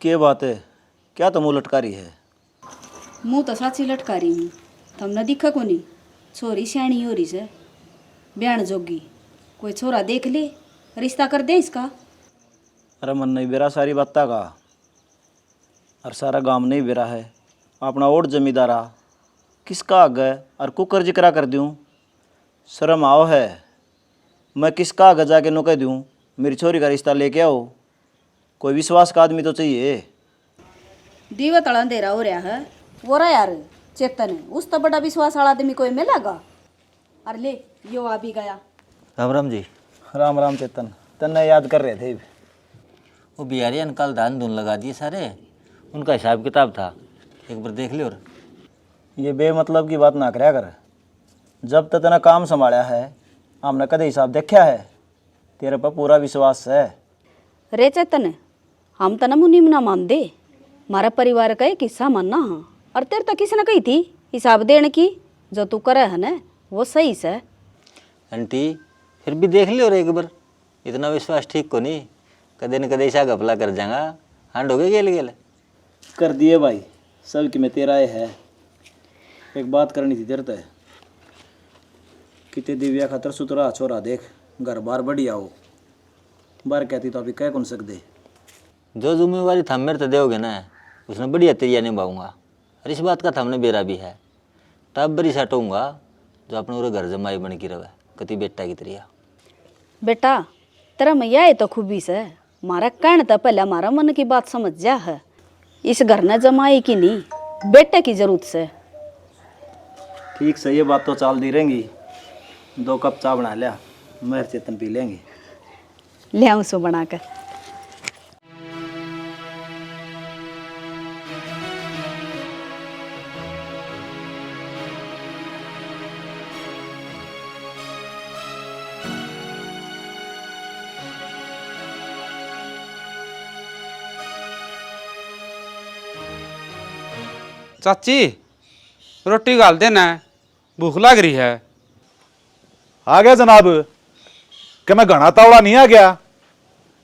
क्या बात है? क्या तो मुँह लटका रही है? मुँह तो साची लटका रही हूँ। तुमने दिखा को नहीं? छोरी सियाणी हो रही से, ब्याण जोगी। कोई छोरा देख ले, रिश्ता कर दे इसका। अरे मन नहीं बेरा सारी बात का, और सारा गांव नहीं बेरा है। अपना ओट जमींदारा किसका आगे और कुकर जिक्रा कर दूँ? शर्म आओ है। मैं किसका आगे जाके नो कह दूँ मेरी छोरी का रिश्ता लेके आओ? कोई विश्वास का आदमी तो चाहिए। दीवा तड़ा अंधेरा हो रहा है। वो रहा यार चेतन, उस तो बड़ा विश्वास वाला आदमी कोई मिलेगा? अरे ले, यो आ भी गया। राम राम जी। राम राम चेतन, तन्ने याद कर रहे थे। वो बिहारी ने कल धान धुन लगा दिए सारे, उनका हिसाब किताब था, एक बार देख लियो। और ये बेमतलब की बात ना करया कर। जब तक तना काम संभाला है हमने कदे हिसाब देखा है। तेरे पर पूरा विश्वास है। रे चेतन, हम तो ना मुनि ना मान दे। हमारा परिवार का एक हिस्सा मानना हाँ। और तेरे तो किसी ने कही थी हिसाब देने की, जो तू करे है ना वो सही से। आंटी फिर भी देख लियो और एक बार, इतना विश्वास ठीक को नहीं, कदे न कदे ऐसा घपला कर जाएगा। हांड हो गए गेल गेल कर दिए भाई, सब कि मैं तेरा है। एक बात करनी थी तेरे तय। कितने दिव्या खतर सुतरा छोरा देख, घर बार बढ़िया हो। बार कहती तो अभी कह कौन सकते। जो जिम्मेवारी थम मेरे तो दोगे ना, उसने बढ़िया तैयार निभाऊंगा। और इस बात का थमने बेरा भी है, तब बड़ी सटूंगा जो अपने पूरे घर जमाई बन की रहे कति बेटा की तरिया। बेटा तेरा मैया है तो खूबी से मारा कहने तो पहले हमारा मन की बात समझ जा है। इस घर ने जमाई की नहीं, बेटे की जरूरत से। ठीक से ये बात तो चाल दी रहेंगी। 2 कप चाय बना लिया, मैं चेतन पी लेंगे। ले आऊँ सो बनाकर। चाची रोटी गाल देना, भूख लग रही है। आ गया जनाब। क्या मैं घना तावड़ा नहीं आ गया?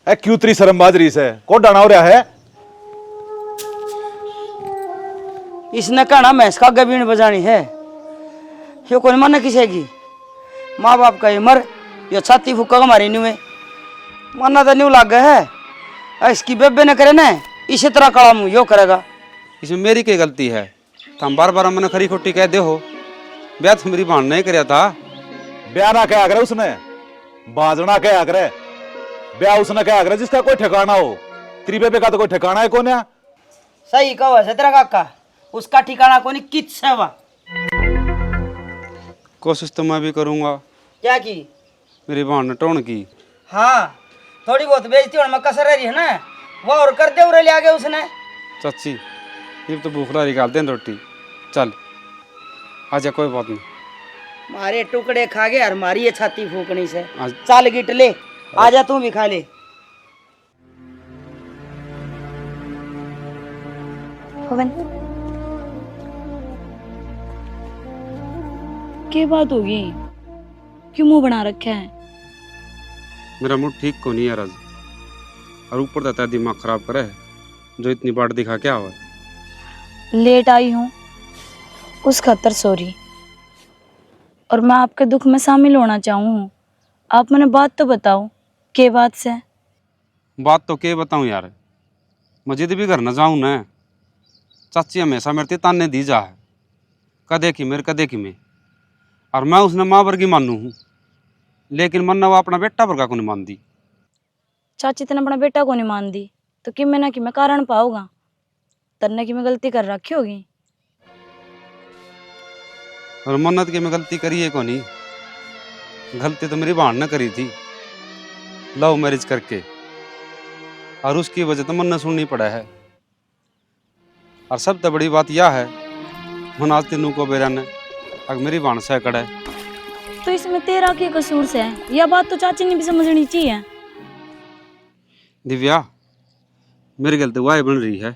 ए क्यों तेरी शर्मबाज रीस है? को डाना हो रहा है? इसने कहना भैंस का गबीन बजानी है। यो कौन मन किसेगी? माँ बाप का मर, यो छाती फूका हमारी न्यू में मरना तो न्यू लाग गया है। इसकी बेबे ने करे ना इसी तरह कड़ा मुँह यो करेगा। इसमें मेरी क्या गलती है? तुम बार बार मैंने खरी खोटी कह दे हो। ब्याह तो मेरी बहन नहीं कराया था। ब्याह ना क्या करे उसने, बाजना क्या करे। ब्याह उसने क्या करे जिसका कोई ठिकाना हो। तेरी बेबे का तो कोई ठिकाना है कौन? सही कहो है तेरा काका, उसका ठिकाना कोनी किच है वा। कोशिश तो मैं भी करूंगा। क्या की? मेरी बहन ने टोन की। हाँ थोड़ी बहुत बेइज्जती होने में कसर रही है ना, वो और कर दे उरे ले आगे उसने। चाची ये तो भूख लगी, गाल दे रोटी। चल आजा, कोई बात नहीं। मारे टुकड़े खा गए और मारी ये छाती फूकनी से। आज चाल गिट ले, आजा तू भी खा ले। पवन क्या बात होगी? क्यों मुंह बना रखा है? मेरा मूड ठीक को नहीं यार आज, और ऊपर देता है दिमाग खराब करे जो इतनी बाट दिखा क्या हुआ। लेट आई हूँ उस खातर सॉरी, और मैं आपके दुख में शामिल होना चाहूँ। आप मैंने बात तो बताओ, के बात से? बात तो क्या बताऊं यार, मस्जिद भी घर न जाऊं ना। चाची हमेशा मेरे ते ताने दी जा है, कदे की मेरे कदे की मैं, और मैं उसने माँ वर्गी मानू हूँ, लेकिन मन्ना वो अपना बेटा वर्गा को नहीं मानती। चाची तेने अपना बेटा को नहीं मान दी तो कि मैं ना कि मैं कारण पाऊंगा तन्ने की मैं गलती कर रखी होगी। और मन्नत की मैं गलती करी है को नहीं, गलती तो मेरी बहन ने करी थी लव मैरिज करके, और उसकी वजह तो मन्नत सुननी पड़ा है। और सबसे बड़ी बात यह है मन आज तीनों को बेरा ने अगर मेरी बहन से कड़ा है। तो इसमें तेरा क्या कसूर से है? यह बात तो चाची ने भी समझनी चाहिए। दिव्या मेरी गलती वाह बन रही है,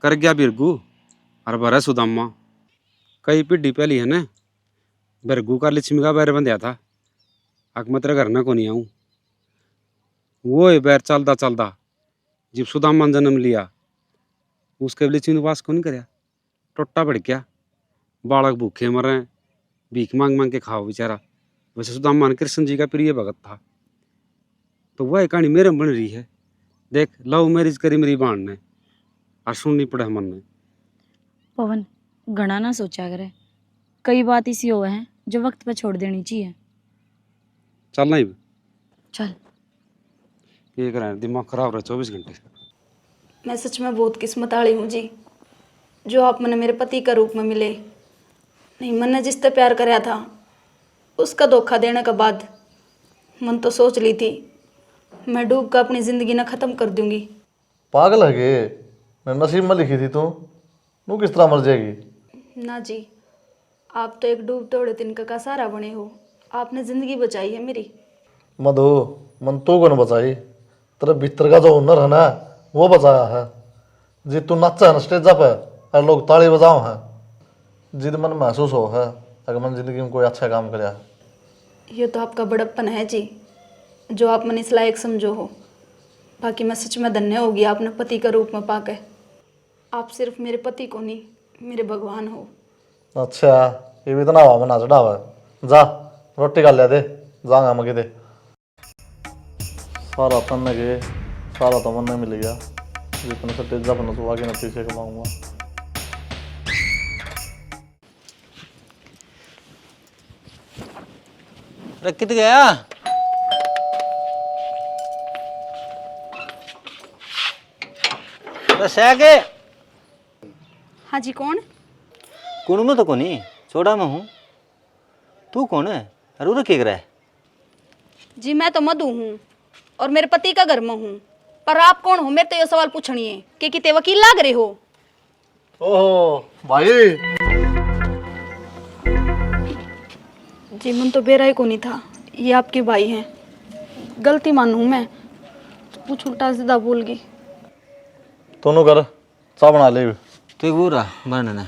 कर गया बिरगू और भरा सुदामा। कई पीढ़ी पहली है ना, बिरगू का लक्ष्मी का बैर बंध्या था, अक मैं तेरे घर ना को नहीं आऊँ। वो है बैर चलता चलता जब सुदामा ने जन्म लिया उसके लिए वास को नहीं करया, टोटा पड़ गया, बालक भूखे मर रहे हैं, भीख मांग मांग के खाओ बेचारा। वैसे सुदामा कृष्ण जी का प्रिय भगत था। तो वह कहानी मेरे में बन रही है। देख, लव मैरिज करी मेरी बाण ने और सुननी पड़े मन ने। पवन घना ना सोचा करे, कई बात ऐसी हो है जो वक्त पर छोड़ देनी चाहिए। चलना ही चल। ये करें, दिमाग खराब रहा 24 घंटे। मैं सच में बहुत किस्मत वाली हूँ जी, जो आप मैंने मेरे पति का रूप में मिले। नहीं, मैंने जिससे प्यार कराया था उसका धोखा देने के बाद मन तो सोच ली थी मैं डूब कर अपनी ज़िंदगी ना ख़त्म कर दूंगी। पागल है गे, मैं नसीब में लिखी थी तू किस तरह मर जाएगी। ना जी, आप तो एक डूबते उड़े तिनका का सहारा बने हो। आपने ज़िंदगी बचाई है मेरी। मधु, मन तो को न बचाई, तेरे भीतर का जो हुनर है ना वो बचाया है। जी तू नाचा है ना स्टेज पे और लोग ताली बजाओ हैं, जिद मन महसूस हो है अगर मन जिंदगी में कोई अच्छा काम करे। ये तो आपका बड़प्पन है जी, जो आप मन इस लायक समझो हो। बाकी मैं सच में धन्य होगी आपने पति का रूप में पाके। आप सिर्फ मेरे पति को नहीं, मेरे भगवान हो। अच्छा, ये भी इतना हवा में ना चढ़ावा है। जा रोटी खा ले दे, जाऊंगा मैं दे। सारा तन के सारा तो मन नहीं मिलेगा, जितने से तेजा बना तो आगे न पीछे कमाऊंगा। अरे कित गया? बस है के? हाँ जी, कौन? कौन में तो कोनी, छोड़ा मैं हूँ। तू कौन है? अरे उरे क्या कर रहा है? जी मैं तो मधु हूँ और मेरे पति का घर में हूँ। पर आप कौन हो? मेरे तो ये सवाल पूछनी है कि किते वकील लाग रहे हो? ओहो भाई, जी मन तो बेरा ही को नहीं था, ये आपके भाई हैं। गलती मानूँ मैं, कुछ उल्टा सीधा बोल गई। दोनों कर चाह बना ले। तो एक वो रहा बनना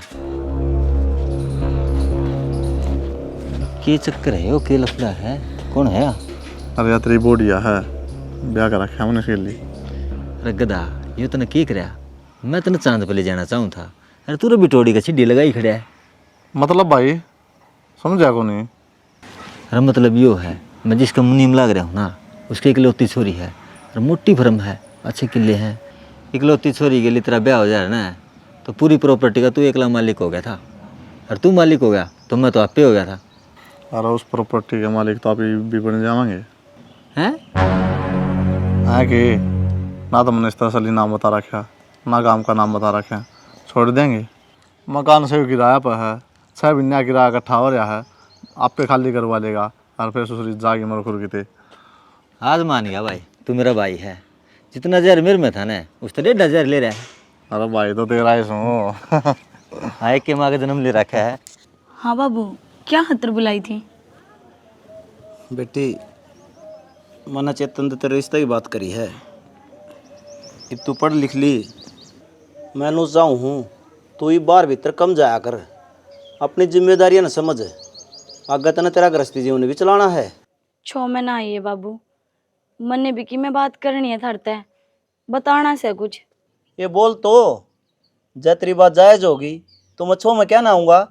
के चक्कर है, वो के लफड़ा है, कौन है? अरे यार तेरी बोडिया है, ब्याह कर रखा मैंने इसके लिए। अरे गधा, ये तने की करया? मैं तने चांद पे ले जाना चाहूँ था। अरे तू भी टोड़ी का छिड्डी लगाई खड़ा है। मतलब भाई समझा को नहीं? अरे मतलब यो है, मैं जिसका मुनीम लाग रहा हूँ ना, उसकी इकलौती छोरी है और मोटी फर्म है, अच्छे किले हैं। इकलौती छोरी के लिए तेरा ब्याह हो जाए ना तो पूरी प्रॉपर्टी का तू एकला मालिक हो गया था। और तू मालिक हो गया तो मैं तो आप पे हो गया था। अरे उस प्रॉपर्टी के मालिक तो आप भी बन जाएंगे हैं? है कि ना तो मैंने इस तरह असली नाम बता रखा, ना गांव का नाम बता रखा, छोड़ देंगे। मकान से किराया पर है, 6 महीने का किराया इकट्ठा हो रहा है, आप पे खाली करवा लेगा और फिर ससुरी जागी मर खुर थे। आज मान गया भाई, तू मेरा भाई है। जितना जहर मेरे में था ना उस तरह 1.5 ले रहा है। अरे भाई तो तेरा ही सुनो। हाय के माँ का जन्म ले रखा है। हाँ बाबू, क्या खतर बुलाई थी? बेटी, मना चेतन तो तेरे रिश्ते की बात करी है। अब तू पढ़ लिख ली, मैं नु जाऊँ हूँ, तू ही बाहर भीतर कम जाया कर, अपनी जिम्मेदारियां न समझ। आगे तना तेरा गृहस्थी जीवन भी चलाना है। 6 महीना आई है बाबू, मन ने भी की मैं बात करनी है थरते है, बताना से कुछ। ये बोल तो, जब तेरी बात जायज होगी तो मैं 6 में क्या ना आऊँगा।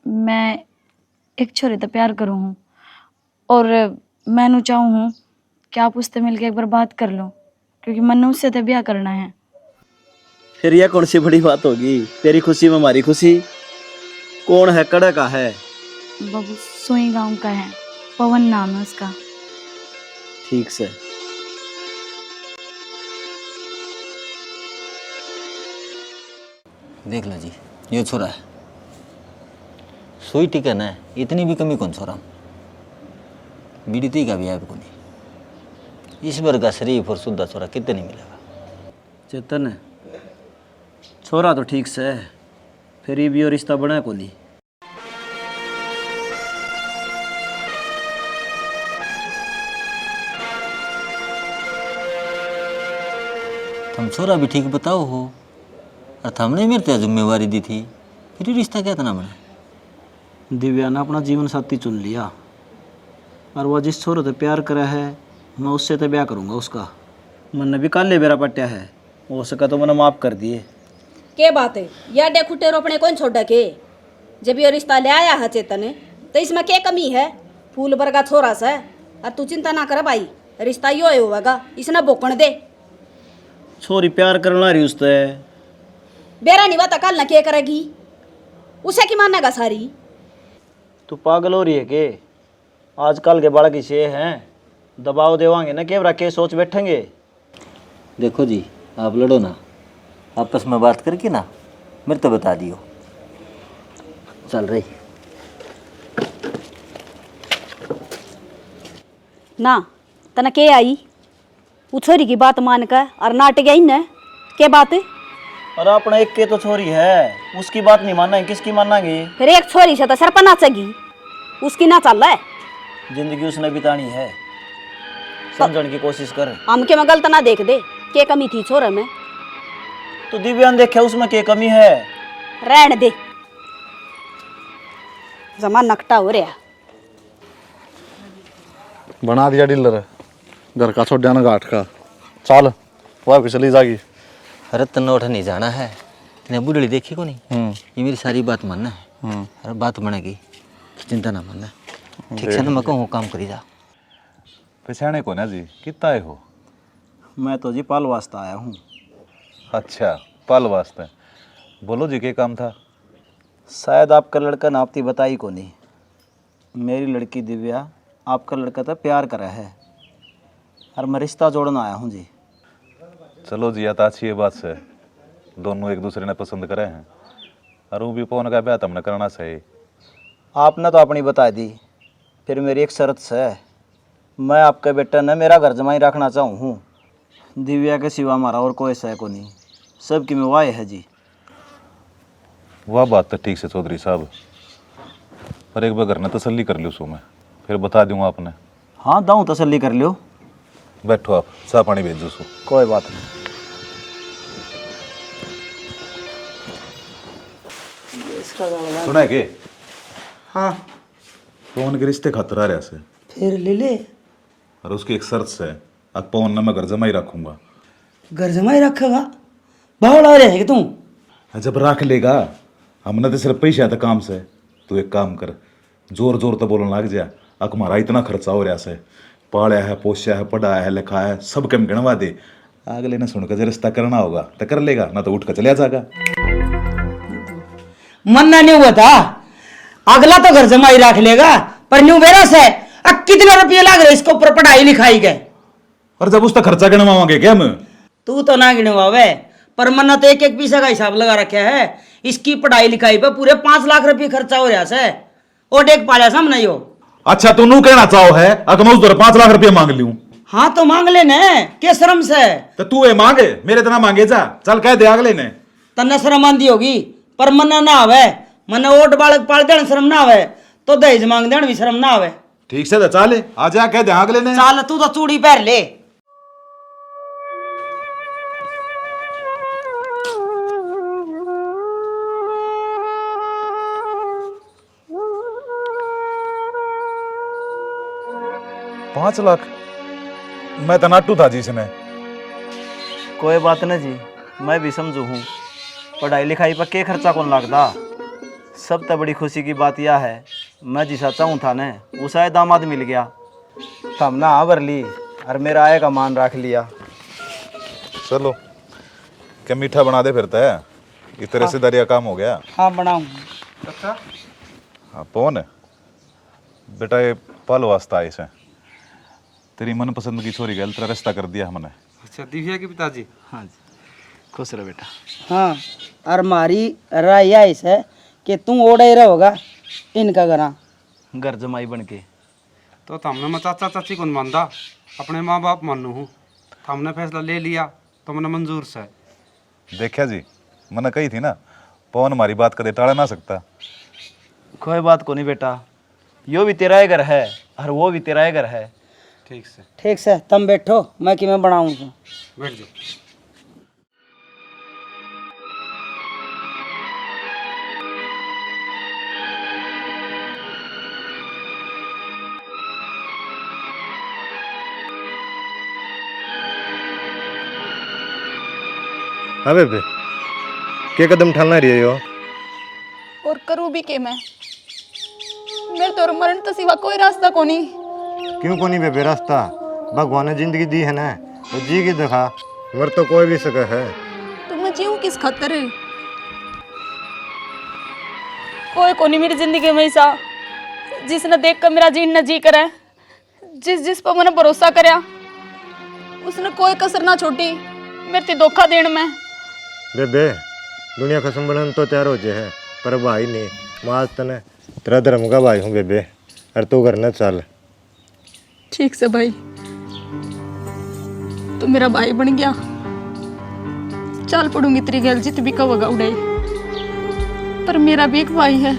मैं एक छोरे तो प्यार करूँ हूँ और मैनू चाहूँ हूँ कि आप उससे मिलके एक बार बात कर लो, क्योंकि मैंने उससे तो ब्याह करना है। फिर यह कौन सी बड़ी बात होगी? तेरी खुशी में हमारी खुशी। कौन है? कड़ा का है? बाबू सोई गांव का है, पवन नाम है उसका। ठीक से। देख लो जी, ये छोरा है सोई टिकन है, इतनी भी कमी कौन छोरा बीड़ी का भी है को नहीं। ईश्वर का शरीफ और शुद्ध छोरा कितने नहीं मिलेगा। चेतन, छोरा तो ठीक से है, फिर ये भी और रिश्ता बना को नहीं। तुम छोरा भी ठीक बताओ हो, और हमने मेरे ते जिम्मेवारी दी थी, फिर ये रिश्ता क्या तना बना? दिव्या ने अपना जीवन साथी चुन लिया और वह जिस छोरे से प्यार करा है मैं उससे तो ब्याह करूँगा उसका। मैंने भी काले बेरा पट्या है, हो सका तो मैंने माफ़ कर दिए। के बात है या डे खुटे रोपने कौन छोड़ के जब ये रिश्ता ले आया है चेतन तो इसमें क्या कमी है। फूल वर्गा छोरा से और तू चिंता ना कर भाई, रिश्ता यो होगा इसने बोकण दे। छोरी प्यार करना रही उससे। बेरा नहीं बता कल ना क्या करेगी, उसे की मानेगा सारी। तू पागल हो रही है के? आजकल के बालक इसे हैं, दबाव देवांगे ना के रखे सोच बैठेंगे। देखो जी, आप लड़ो ना, आपस में बात करके ना मेरे तो बता दियो। चल रही ना तना के आई वो छोरी की बात मान कर और नाट गई न के बात। अरे अपना एक के तो छोरी है, उसकी बात नहीं माना है, किसकी मानांगे? फिर एक छोरी से तो सर पर नाचेगी, उसकी ना चल रहा है। जिंदगी उसने बितानी है, समझने की कोशिश कर। हम के में गलत ना देख दे, के कमी थी छोरे में। तो दिव्यान देखे उसमें क्या कमी है? रहने दे, जमान नकटा हो रहा। बना दिया डीलर, घर का छोड़ ना घाट का। चल वह भी चली जाएगी। अरे तन्नोठ नहीं जाना है, ने बुढ़ड़ी देखी को नहीं। ये मेरी सारी बात मानना है। अरे बात बनेगी, चिंता ना मानना, ठीक से ना। मैं कहूँ काम करी जा। पहचाने को ना जी, कितना आए हो? मैं तो जी पाल वास्ता आया हूँ। अच्छा, पाल वास्ते। बोलो जी, क्या काम था? शायद आपका लड़का नापती बताई को नहीं। मेरी लड़की दिव्या आपका लड़का तो प्यार करा है और मैं रिश्ता जोड़ना आया हूँ जी। चलो जी, या तो अच्छी ये बात से दोनों एक दूसरे ने पसंद करे हैं और वो भी पवन का ब्याह तुमने करना सही। आपने तो अपनी बता दी, फिर मेरी एक शर्त से, मैं आपके बेटा ने मेरा घर जमाई रखना चाहूँ हूँ। दिव्या के सिवा हमारा और कोई सह को नहीं, सबकी में वाय है जी। वह बात तो ठीक से चौधरी साहब, पर एक बार घर ने तसल्ली कर ली उसको, मैं फिर बता दूंगा आपने। हाँ दाऊँ तसल्ली कर लियो। बैठो आप, चाह पानी भेज दो उसको। कोई बात नहीं। सुना है के? हाँ पवन के रिश्ते खातर आ रहा से, फिर ले ले। और उसकी एक शर्त से, अब पवन ने मैं घर जमाई रखूंगा। घर जमाई रखेगा? बावड़ा हो रहा है कि तू? जब रख लेगा, हमने तो सिर्फ पैसा था काम से। तू एक काम कर, जोर जोर तो बोलने लग जा। हमारा इतना खर्चा हो रहा से, पाला है, पोसा है, पढ़ाया है, लिखाया है, सब कम गिनवा दे। अगले ने सुनकर जो रिश्ता करना होगा तो कर लेगा, ना तो उठ कर चले जाएगा। मन्ना नहीं हुआ था, अगला तो घर जमाई रख लेगा, पर न्यू वेरस है। अब कितने रुपये लग रहे इसको ऊपर पढ़ाई लिखाई के? और जब उसका खर्चा गिनवाओगे क्या हम? तू तो ना गिनवावे, पर मन्ना तो एक एक पैसा का हिसाब लगा रखा है। इसकी पढ़ाई लिखाई पे पूरे 5 लाख रुपये खर्चा हो रहा है। और देख पाया सामने यो। अच्छा, तू नू कहना चाहो है अगर मैं उस 5 लाख रुपये मांग लूं? हाँ तो मांग लेने, के शर्म से? तो तू ये मांगे, मेरे इतना मांगे जा। चल कह दे अगले ने। तन्ने शर्म आंदी होगी, पर मन्ना ना आवे। मन्ना ओट बालक पाल देने शर्म ना आवे, तो दहेज मांग देने भी शर्म ना आवे। ठीक से तो चल, आ जा, कह दे अगले ने। चाल तू तो चूड़ी पहन ले। पांच लाख? मैं तो नाटू था जी इसमें। कोई बात नहीं जी, मैं भी समझू हूँ। पढ़ाई लिखाई पर के खर्चा कौन लगता। सब तो बड़ी खुशी की बात यह है, मैं जिसा चाहूँ था न उसा दामाद मिल गया। तब ना आवर ली और मेरा आय का मान रख लिया। चलो, क्या मीठा बना दे फिरता है, इतने से दरिया काम हो गया। हाँ बनाऊँ। हाँ पवन, बेटा ये पाल वास्ता है इसे। तेरी मनपसंद की छोरी गल तेरा रिश्ता कर दिया हमने। अच्छा, दिव्या के पिताजी? हाँ जी, खुश रहो बेटा। हाँ, और हमारी राय यह है कि तू ओढ़े ही रहोगा इनका घर जमाई बन के। तो हमने मैं चाचा चाची कौन मानता, अपने माँ बाप मानू हूँ। हमने फैसला ले लिया तो मैंने मंजूर से। देखा जी, मैंने कही थी ना, पवन हमारी बात कदे टाला ना सकता। कोई बात को नहीं बेटा, यो भी तेरा ही घर है और वो भी तेरा ही घर है। ठीक से तुम बैठो, मैं कि मैं बनाऊँ। बैठ जाओ। अरे बे, के कदम ठालना रही हो? और करूँ भी के मैं? मेरे तो मरण तो सिवा कोई रास्ता को नहीं। क्यों को नहीं बेबे रास्ता? भगवान ने जिंदगी दी है ना, तो जी की दिखा। मर तो कोई भी सके है। तो मैं जीऊँ किस खातर? कोई को नहीं मेरी जिंदगी में ऐसा जिसने देख कर मेरा जीन न जी करे। जिस पर मैंने भरोसा करया उसने कोई कसर ना छोड़ी मेरे ते धोखा देने में। बेबे दुनिया खसम बनन तो तैयार हो जाए है, पर भाई नहीं। माज तने तेरा धर्म का भाई हूँ बेबे, और तू घर न चल। ठीक से भाई, तू मेरा भाई बन गया। चल पड़ूंगी तेरी गल जित भी कहोगा उड़े। पर मेरा भी एक भाई है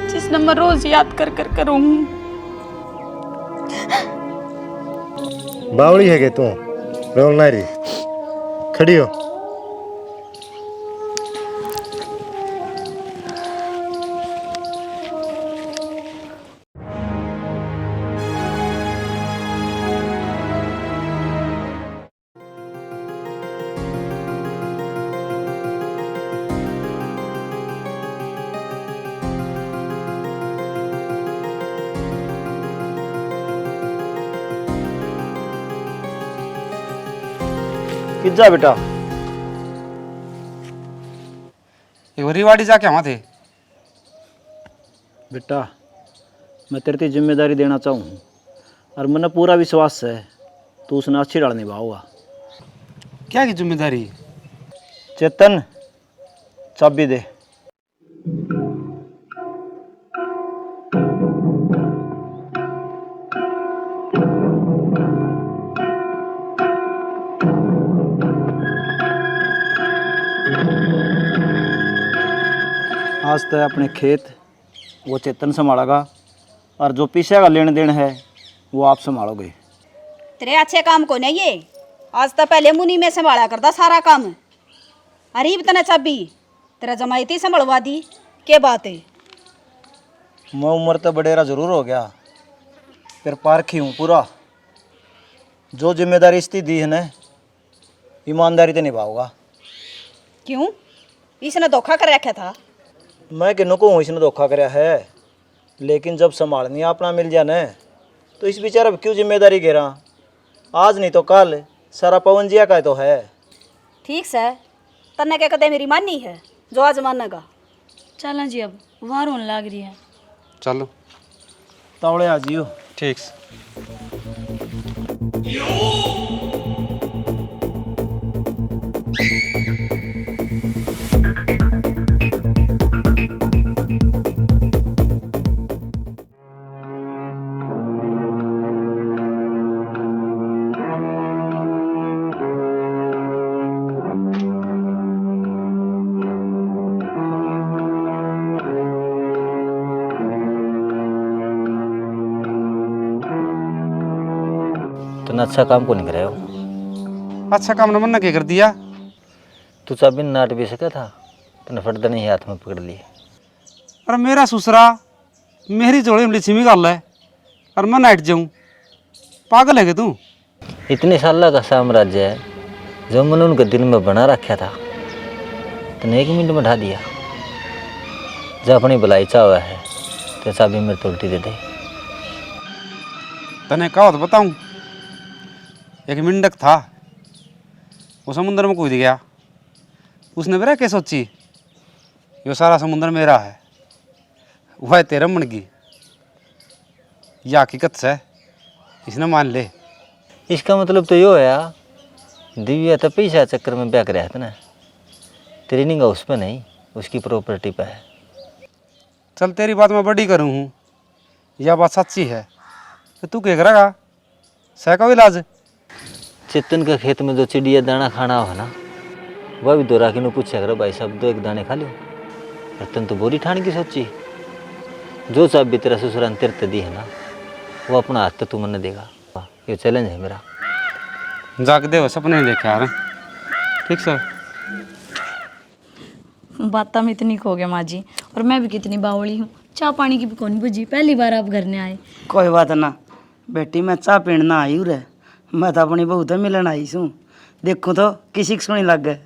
जिसने मैं रोज याद कर कर करूँगी। बावड़ी है के तू? रोलना रही, खड़ी हो। किस जा बेटा? एक बार रिवाड़ी जाके आवा थे। बेटा मैं तेरे की जिम्मेदारी देना चाहूँ और मैंने पूरा विश्वास है तू उसने अच्छी डाल निभाओगा। क्या की जिम्मेदारी? चेतन चाबी दे। आज तक अपने खेत वो चेतन संभालेगा और जो पीछे का लेन देन है वो आप संभालोगे। तेरे अच्छे काम को नहीं ये। आज तो पहले मुनी में संभाला करता सारा काम। अरीब तना चाबी तेरा जमायती संभलवा दी। के बात है? मैं उम्र तो बडेरा जरूर हो गया, फिर पारखी हूँ पूरा। जो जिम्मेदारी इसकी दी है ना ईमानदारी से निभाऊंगा। क्यों? इसने धोखा कर रखा था। मैं किन्नों को हूँ इसने धोखा कराया है, लेकिन जब संभालनी अपना मिल जाए ना तो इस बेचारा क्यों जिम्मेदारी घेरा। आज नहीं तो कल सारा पवन जिया का तो है। ठीक से तन्ने के कदे मेरी मानी है जो आज मानेगा। चलें जी, अब वार होने लग रही है। चलो तावड़े आ जियो। ठीक। तुमने अच्छा काम को नहीं कराया हो। अच्छा काम न क्या कर दिया? तू चाबी नाट भी सका था, तूने फटदा नहीं हाथ में पकड़ लिए। अरे मेरा ससुरा मेरी जोड़ी में लिच्छी गाल है और मैं नाइट जाऊँ? पागल है कि तू? इतने साल का साम्राज्य है जो मैंने उनके दिल में बना रखा था, तूने 1 मिनट में ढा दिया। जब अपनी भलाई चाह है तो चाबी मेरे तो उल्टी दे दे। तने कहा तो बताऊँ। एक मेंढक था, वो समुद्र में कूद गया। उसने मेरा क्या सोची ये सारा समुद्र मेरा है, वह तेरा मन की। यह हकीकत से इसने मान ले। इसका मतलब तो यो है दिव्या तो पैसा चक्कर में ब्याह कराया था ना, तेरी निगाह उस पर नहीं उसकी प्रॉपर्टी पर है। चल तेरी बात मैं बड़ी करूँ हूँ, यह बात सच्ची है तो तू क्या करेगा? सह का इलाज। चेतन के खेत में जो चिड़िया दाना खाना हो ना, वह भी दोरा के पूछा करो भाई साहब 2-1 दाने खा लो। रतन तो बोरी ठान की सोची, जो चाबी तेरा ससुरा ने तेरे दी है ना वो अपना हाथ तो तू मन देगा। ये चैलेंज है मेरा। जाग दे सपने नहीं देखे यार। ठीक सर। बात में इतनी खो गया माँ जी, और मैं भी कितनी बावली हूँ। चाय पानी की भी कौन बुझी, पहली बार आप घर ने आए। कोई बात ना बेटी, मैं चाह पीण ना आई हूँ रे। मैं तो अपनी बहू तो मिलन आई हूँ। देखूँ तो किसी की सुनी लग गए।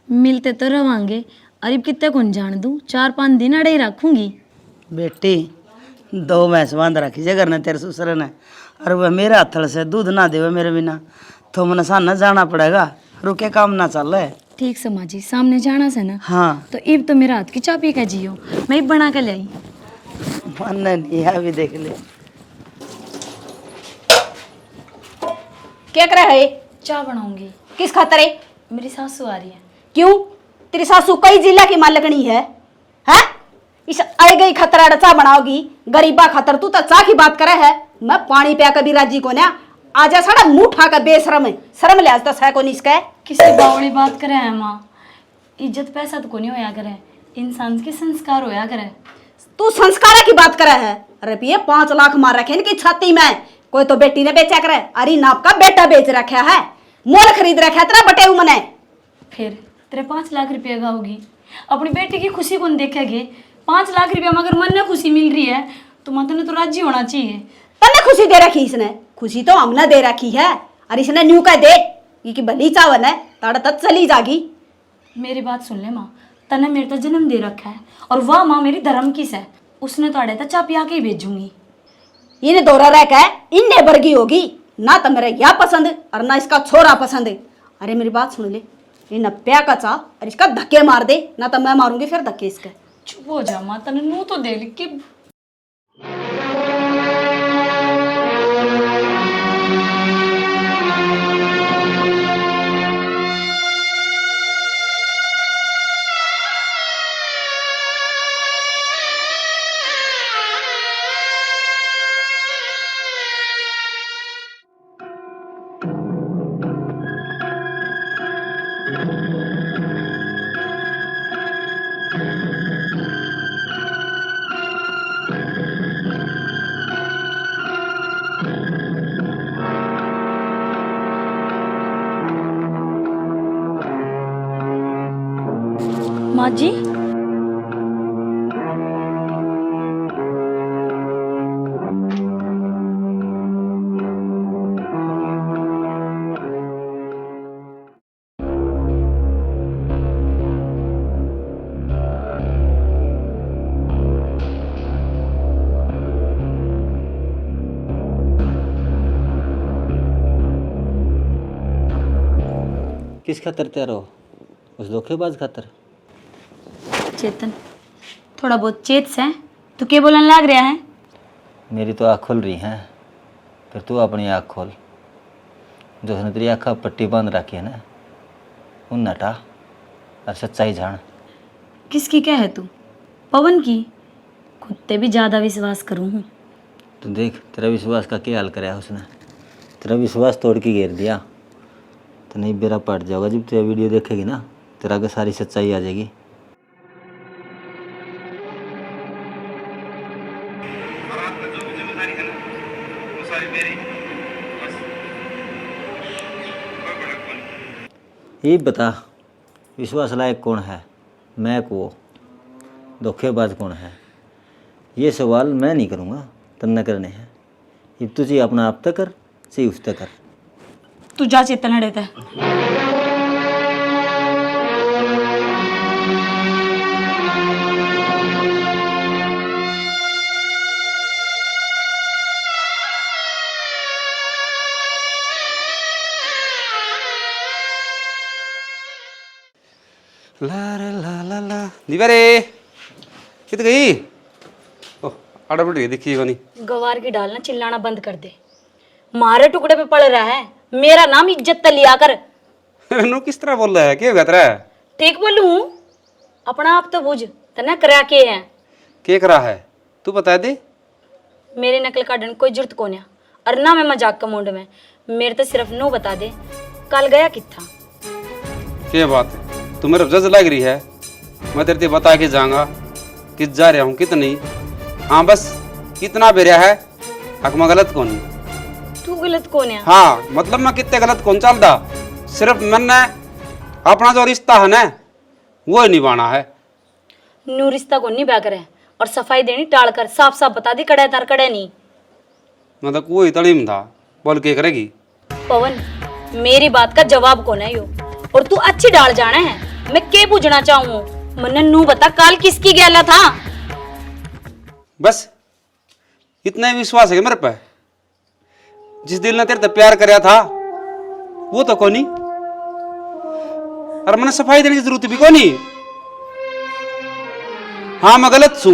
मिलते तो रवांगे, अरे कितने कौन जान दूँ, 4-5 दिन अड़े ही रखूंगी। बेटी 2 भैंस बांध रखी जगह ने तेरे ससुर ने, और वह मेरे हाथल से दूध ना देवे मेरे बिना, तो मन साना जाना पड़ेगा, रुके काम ना चल रहे। ठीक समाँ जी, सामने जाना से ना। हाँ तो इब तो मेरा हाथ की चाय पी के जियो, मैं बना के ले आई। मन नहीं है, अभी देख ले। क्या कर रहा है? चाय बनाऊंगी। किस खातर है? मेरी सासू आ रही है। क्यों? तेरी सासू कई जिला की मालकनी है? हैं? इस आई गई खतरा चा बनाओगी, गरीबा खतर तू तो चा की बात करे है। मैं पानी पिया कभी राजी को ना, आजा साड़ा मुंह उठा कर बेशरम है, शर्म लिहाज तो है को नहीं इसका। किसी बावड़ी बात करे है माँ, इज्जत पैसा तो को नहीं होया करे, इंसान के संस्कार होया करे। तू संस्कार की बात करे है? रुपये 5 लाख मार रखे इनकी छाती में, कोई तो बेटी ने बेचा करे, अरे नाप का बेटा बेच रखा है, मोल खरीद रखा है तेरा बटे मने। फिर तेरे 5 लाख रुपया का होगी, अपनी बेटी की खुशी कौन देखेगी? 5 लाख रुपया मगर मन ने खुशी मिल रही है तो मन ने तो राजी होना चाहिए। तन्ने खुशी दे रखी इसने? खुशी तो हमने दे रखी है, और इसने न्यू कह दे कि भली चावन है ताड़ा तक चली जागी। मेरी बात सुन ले माँ, तने मेरे तो जन्म दे रखा है, और वह माँ मेरी धर्म किस है, उसने तो अड़े तो चा पिया के ही भेजूंगी। इन्हें दौरा रह के इन्ने वर्गी होगी ना, तो मेरा यह पसंद और ना इसका छोरा पसंद। अरे मेरी बात सुन ले, इन प्या का चा और इसका धक्के मार दे, ना तो मैं मारूंगी फिर धक्के इसके। चुप हो जा माँ, तने नू तो दे ली कि माँ जी। किस खातर तैयार हो? उस धोखेबाज खातर? चेतन, थोड़ा बहुत चेत से तू क्या बोलने लग रहा है? मेरी तो आँख खुल रही है, फिर तू अपनी आँख खोल। जो उसने तेरी आँख पट्टी बांध रखी है ना, उन नटा और सच्चाई जान। किसकी क्या है तू? पवन की? खुद पे भी ज़्यादा विश्वास करूँ हूँ। तो देख तेरा विश्वास का क्या हाल कराया उसने। तेरा विश्वास तोड़ के घेर दिया तो नहीं बेरा पट जाओगा। जब तू ये वीडियो देखेगी ना, तेरा का सारी सच्चाई आ जाएगी। ये बता, विश्वास लायक कौन है, मैं को धोखेबाज कौन है? ये सवाल मैं नहीं करूँगा, तन्ने करने हैं। ये तुझे अपना आप तक कर, सी उस तक कर। तू जा चेतन अड़े थे। ला ला ला ला दीवारे कित गई? ओह आड़ा बढ़ गई, देखिए कोनी। गवार की डाल ना चिल्लाना बंद कर दे, मारे टुकड़े पे पड़ रहा है। मेरा नाम इज्जत त लिया कर। नु किस तरह बोल रहा है? क्या कहता है? ठीक बोलू हूँ, अपना आप तो बुझ, तना करा के है। क्या करा है तू बता दे। मेरे नकल काटने कोई जरूरत को नहीं, और ना मैं मजाक का मूड में। मेरे तो सिर्फ नो बता दे, कल गया किथा? क्या बात है, तू मेरे जज लग रही है। मैं तेरे बता के जाऊंगा कि जा रहा हूँ कितनी। हाँ बस कितना बेरिया है, हक में गलत कौन? तू गलत कौन है? हाँ मतलब मैं कितने गलत कौन चलता, सिर्फ मैंने अपना जो रिश्ता है ना वो निभाना है। नू रिश्ता को नहीं ब्या करे, और सफाई देनी टाल कर साफ साफ बता दी, कड़े तार कड़े नहीं। मतलब कोई तड़ीम था, बोल के करेगी? पवन, मेरी बात का जवाब कौन है यो? और तू अच्छी डाल जाना है, मैं के पूछना चाहूँ मन्ने नू बता काल किसकी गैला था। बस इतना ही विश्वास है मेरे पे। जिस दिल ने तेरे से प्यार कराया था वो तो कोनी, और मैंने सफाई देने की जरूरत भी कोनी। हाँ मैं गलत छू।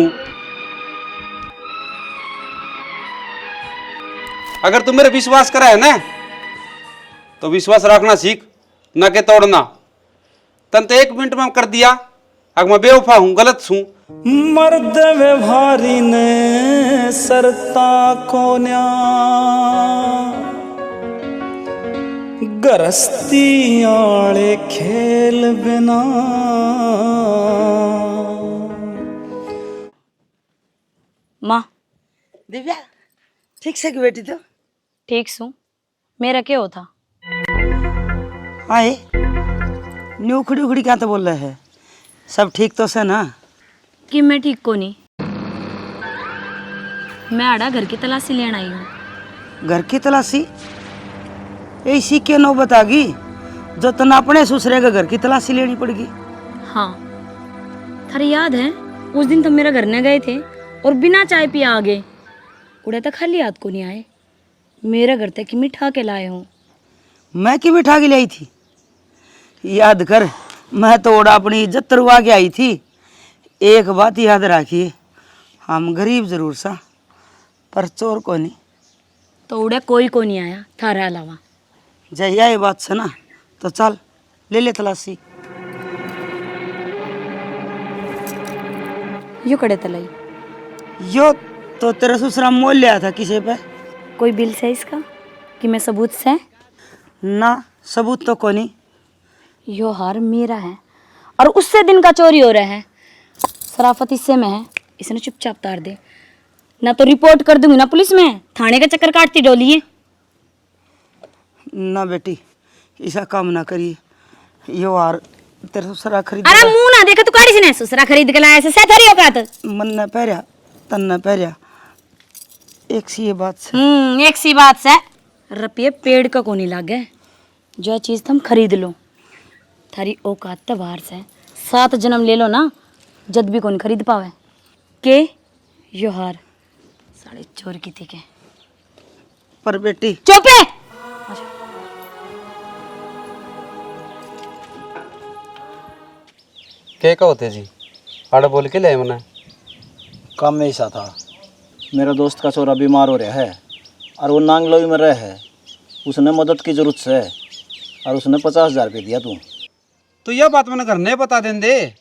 अगर तू मेरे विश्वास करा है ना तो विश्वास रखना सीख, ना के तोड़ना। तन तो 1 मिनट में कर दिया, अगर मैं बेवफा हूं, गलत छू। मर्द व्यवहारी ने सरता कोन्या गरस्ती आले खेल बिना। माँ दिव्या ठीक से की बेटी तो ठीक सू मेरा क्या हो था। आए न्यू उखड़ी उखड़ी क्या तो बोल रहे हैं, सब ठीक तो से ना। कि मैं ठीक को नहीं, मैं आड़ा घर की तलाशी लेने आई हूँ। घर की तलाशी ऐसी क्यों नौबत आ गई जो तना अपने ससुरे के घर की तलाशी लेनी पड़ेगी। हाँ थारी याद है उस दिन तुम मेरा घर न गए थे और बिना चाय पिए आ गए। उड़े तक खाली याद को नहीं आए, मेरे घर तक मिठा के लाए हूँ। मैं की मिठा के लाई थी याद कर, मैं तो ओड़ा अपनी इज्जत तरवा के आई थी। एक बात याद रखिए, हम गरीब जरूर सा पर चोर को नहीं। तो उड़े कोई को नहीं आया थारा अलावा। जहिया ये बात से ना तो चल ले ले तलाशी। यू कड़े तलाई यो तो तेरा ससुरा मोल लिया था किसी पे। कोई बिल से इसका कि मैं सबूत से। ना सबूत तो को नहीं। यो हार मेरा है और उससे दिन का चोरी हो रहा है। शराफत इससे में है, इसने चुपचाप तार दे, ना तो रिपोर्ट कर दूंगी ना पुलिस में, थाने का चक्कर काटती डोली है। ना बेटी ऐसा काम ना करिए, यो हार तेरा ससुरा खरीद। अरे मुंह ना देखा तू काड़ी से ससुरा खरीद के लाया से थरी औकात। मन न पहरिया तन न पहरिया एक सी ये बात से। एक सी बात से रुपये पेड़ का कोनी लागे, जो चीज तुम खरीद लो थारी औकात तो बाहर से 7 जन्म ले लो ना जद भी कौन खरीद पावे। के यो हार साढ़े चोर की थी के। पर बेटी चुप है। क्या होते जी आड़ा बोल के ले मना। काम में ऐसा था, मेरा दोस्त का छोरा बीमार हो रहा है और वो नांगलोई में रह है। उसने मदद की जरूरत से और उसने 50,000 रुपये दिया। तू तो यह बात मैंने घर नहीं बता दें दे,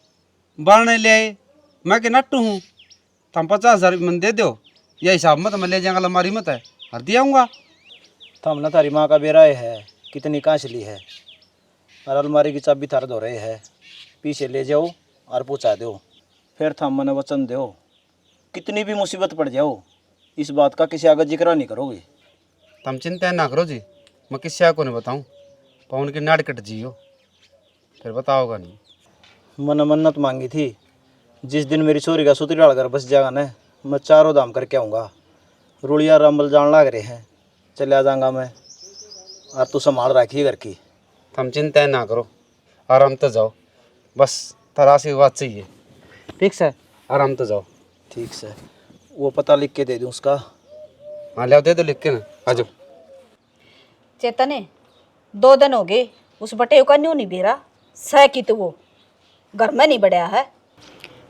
बाढ़ने ले आए। मैं के नट्टू हूँ, तुम 50,000 रुपये मैंने दे दो, यह हिसाब मत मैं ले जाऊँगा अलमारी मत है हर दिया आऊँगा। तो हमने तारी माँ का बेराए है कितनी कांचली है और अलमारी की चाबी थार धो रहे है। पीछे ले जाओ और पहुँचा दो, फिर थम मने वचन दो कितनी भी मुसीबत पड़ जाओ इस बात का किसी आगे जिक्र नहीं करोगे। तुम चिंता ना करो जी, मैं किसी को नहीं बताऊँ, पवन की नाड़ कट जियो फिर बताओगा नहीं। मैंने मन्नत मांगी थी, जिस दिन मेरी छोरी का सूत्री डालकर बस जाएगा ना मैं 4 धाम करके आऊँगा। रुड़िया रंबल जान लग रहे हैं, चले आ जाऊँगा मैं और तू संभाल रखिए घर की। तुम चिंता ना करो, आराम तो जाओ, बस तराशी की बात चाहिए। ठीक से आराम तो जाओ। ठीक से वो पता लिख के दे दूँ उसका। हाँ ले दे दो लिख के ना, आ जाओ। चेतने 2 दिन हो गए उस बटे का न्यू नहीं बेरा सह की तो वो घर में नहीं बढ़िया है।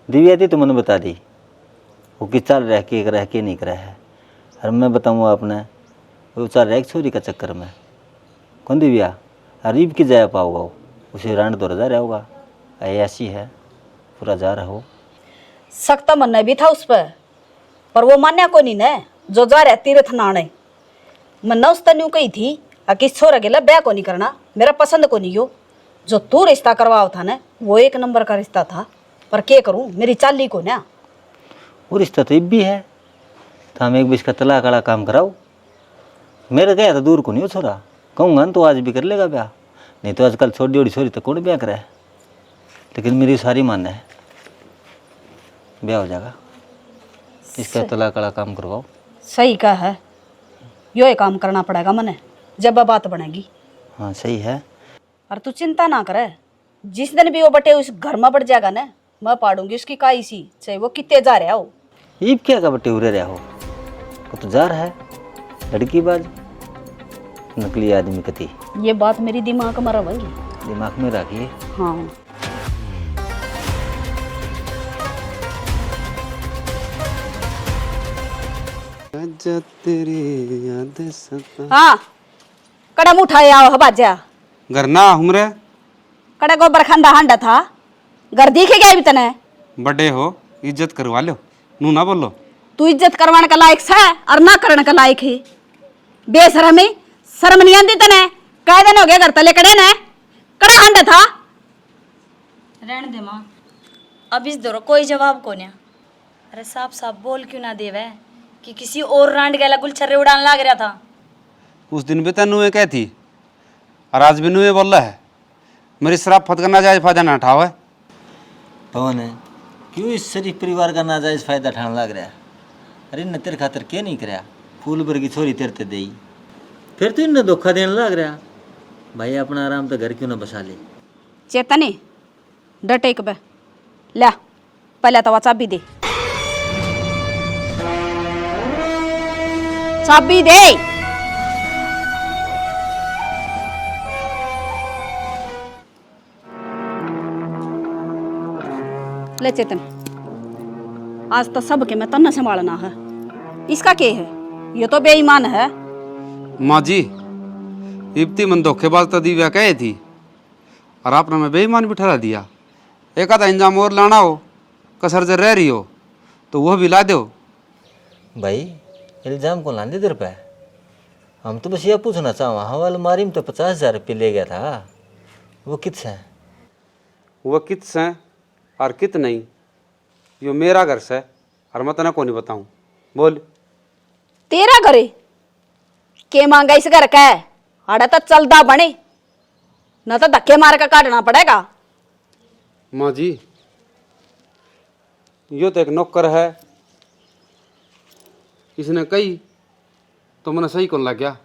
दिव्या थी तो मैंने बता दी वो किस चाल रह के नहीं करा है। और मैं बताऊँ आपने वो चाल रह छोरी का चक्कर में कौन दिव्या अरीब की जाया पाओगा वो, उसे रांड दो रजा रहा होगा। ऐसी है पूरा जा रहा हो। सख्त मन भी था उस पर वो मान्या को नहीं न जो जा रहा तीर्थ नाने मन्ना उस तन्यू कही थी किस छोरा के ब्याह को नहीं करना, मेरा पसंद को नहीं हो। जो तू रिश्ता करवाओ था ना वो 1 नंबर का रिश्ता था, पर क्या करूं मेरी चाली को ना। वो रिश्ता तो इब भी है, तो हम एक बीच का तलाक वाला काम कराओ। मेरे गया तो दूर को नहीं हो छोरा, कहूँगा तो आज भी कर लेगा ब्याह, नहीं तो आजकल छोटी बड़ी छोरी तो कौन ब्याह करे। लेकिन मेरी सारी मान्य है ब्याह हो जाएगा, इसका तलाक वाला काम करवाओ। सही कहा है, यो ही काम करना पड़ेगा मने जब बात बनेगी। हाँ सही है। और तू चिंता ना करे, जिस दिन भी वो बटे उस घर में बढ़ जाएगा ना, मैं पाड़ूंगी उसकी काई सी, चाहे वो कितने जा रहा हो। ईब क्या का बटे उरे रहा हो, को तो जा रहा है लड़की बाज नकली आदमी कती। ये बात मेरी दिमाग में रहेगी, दिमाग में रखिए। हाँ। हाँ, कड़म उठाए आओ हबाजा। घर ना हमरे कड़े गोबर खंदा हांडा था, घर दिखे गया भी तने। बड़े हो, इज्जत करवा लो, नू ना बोलो। तू इज्जत करवाने का लायक है और ना करने का लायक है। बेशरमी, शर्म नहीं आती तने? कह देने हो गया घर तले कड़े ने, कड़ा हांडा था। रहने दे माँ, अब इस दौर कोई जवाब को नहीं। अरे साफ साफ बोल क्यों ना देवे कि किसी और रांड गैला गुलछर्रे उड़ान लाग रहा था। उस दिन भी तेनू ये कह थी और आज भी नू ये बोल रहा है। मेरी शराब फत करना जायज फायदा ना उठाओ है। पवन है क्यों इस शरीफ परिवार का नाजायज फायदा उठाने लग रहा है? अरे न तेरे खातर क्या नहीं कराया, फूल भर की छोरी तेरे ते दई, फिर तो इन्हें धोखा देने लग रहा। भाई अपना आराम तो घर क्यों ना बसा ले। चेतनी डटे एक बे ला, पहले तो चाबी दे, चाबी दे। ले चेतन, आज तो सब के मैं तन्ना संभालना है। इसका क्या है? ये तो बेईमान है। माँ जी, इब्ती मन धोखेबाज तो दिव्या कहे थी और आपने मैं बेईमान भी ठहरा दिया। एक आधा इंजाम और लाना हो, कसर जर रह रही हो तो वह भी ला दो। भाई इल्ज़ाम को लांदे तेरे पे? हम तो बस ये पूछना चाहो, हवाल मारी में तो 50,000 रुपये ले गया था, वो किस है? वह कित से और कित नहीं, यो मेरा घर से और मैं तना को नहीं बताऊं। बोल। तेरा घरे के मांगा इस घर का है? आड़ा तो चलदा बने, न तो धक्के मार कर काटना पड़ेगा। माँ जी, यो तो एक नौकर है, इसने कही तो मैंने सही कौन लग गया,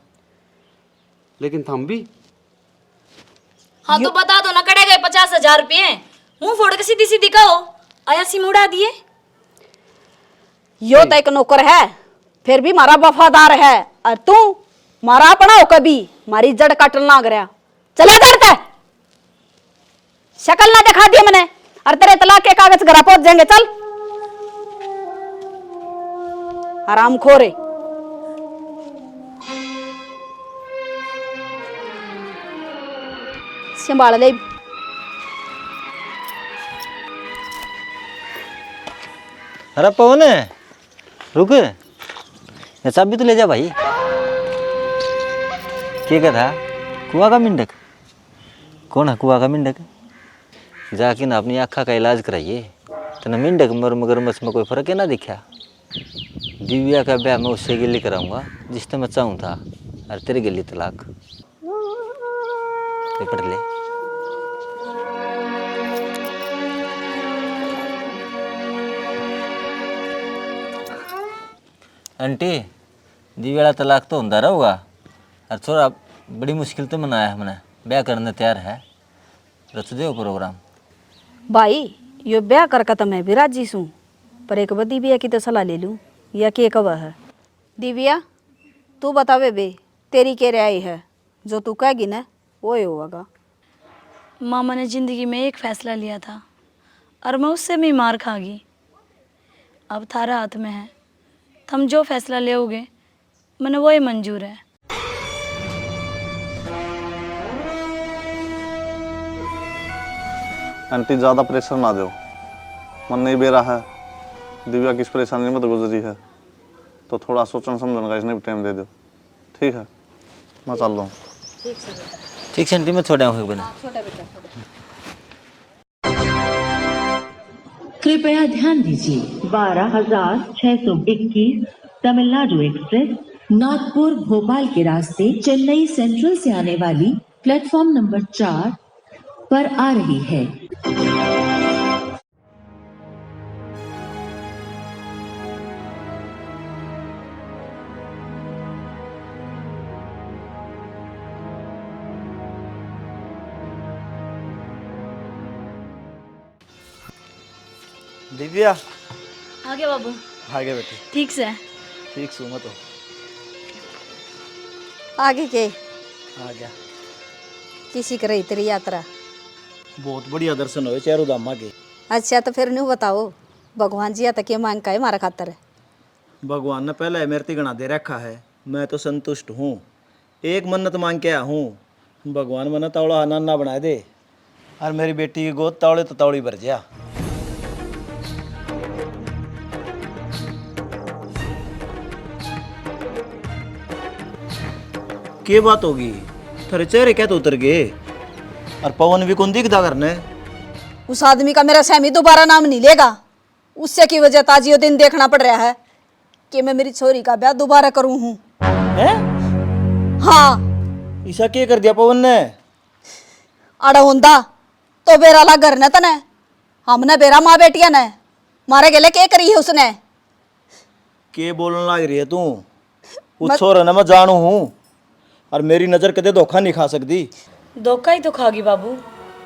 लेकिन थम भी। हाँ तो बता दो ना, कड़े गए 50,000 रुपये, मुंह फोड़ के सीधी सीधी कहो, आया सिम उड़ा दिए। यो तो एक नौकर है, फिर भी मारा वफादार है, और तू मारा अपना हो कभी मारी जड़ काटन लाग रहा। चला करता शक्ल ना दिखा दी मैंने, और तेरे तलाक के कागज घर पहुंच जाएंगे। चल आराम खोरे। संभाल ले। अरे पवन रुक, ये चाबी तो ले जा भाई। क्या कहा? कुआ का मिंडक? कौन है कुआ का मिंडक? जाके ना अपनी आँखा का इलाज कराइए, तो न मिंडक मर मगरमच्छ में कोई फर्क है ना दिखा। दिव्या का ब्याह मैं उससे गिल्ली कराऊंगा जिसने मैं चाहूँ था, और तेरे गिल्ली तलाक। पढ़ ले। आंटी दिव्या तलाक तो होता रहूगा, और छोरा बड़ी मुश्किल तो मनाया हमने, ब्याह करने तैयार है, रच दो प्रोग्राम। भाई यो ब्याह करके तो मैं भी राजी हूँ, पर एक बार दिव्या की तो सलाह ले लूँ, या के कब है। दिव्या तू बतावे बे, तेरी क्या राय है? जो तू कहेगी ना वो ही होगा। मामा ने जिंदगी में एक फैसला लिया था और मैं उससे भी मार खा गई। अब थारा हाथ में है, तुम जो फैसला लेओगे मैंने वही मंजूर है। आंटी ज़्यादा प्रेशर ना दो, मन नहीं बेरा है। दिव्या किस परेशानी में तो गुजरी है, तो थोड़ा सोचना समझना का इसने भी टाइम दे दो। ठीक है, मैं चल रहा हूँ। ठीक है आंटी, मैं छोड़ा हूँ बिना। कृपया ध्यान दीजिए, 12,621 तमिलनाडु एक्सप्रेस नागपुर भोपाल के रास्ते चेन्नई सेंट्रल से आने वाली प्लेटफॉर्म नंबर 4 पर आ रही है। दिव्या आ गया बाबू। आगे बेटे। ठीक से ठीक सू मैं तो आगे के आ गया। किसी कर रही तेरी यात्रा? बहुत बढ़िया दर्शन हुए चारों धाम के। अच्छा तो फिर न्यू बताओ, भगवान जी तक ये मांग का है मारा खातर? भगवान ने पहले मेरे गणा दे रखा है, मैं तो संतुष्ट हूँ। एक मन्नत मांग के आया हूँ, भगवान मन्नत तावड़ा नाना बना दे और मेरी बेटी की गोद तावड़े तो तावड़ी भर जा। क्या बात होगी, तेरे चेहरे क्या तो उतर गए और पवन भी कौन दिखता करने? उस आदमी का मेरा सहमी दोबारा नाम नहीं लेगा। उससे की वजह ताजियो दिन देखना पड़ रहा है कि मैं मेरी छोरी का ब्याह दोबारा करूं हूं। हैं? हाँ, ऐसा क्या कर दिया पवन ने? अड़ा होंदा तो बेरा ला घर न तने, हमने बेरा माँ बेटिया ने मारे गेले के करी है उसने? के बोलने लग रही है तू? उस छोरे ने मैं जानू हूँ और मेरी नजर कदे धोखा नहीं खा सकती। धोखा ही तो खागी बाबू,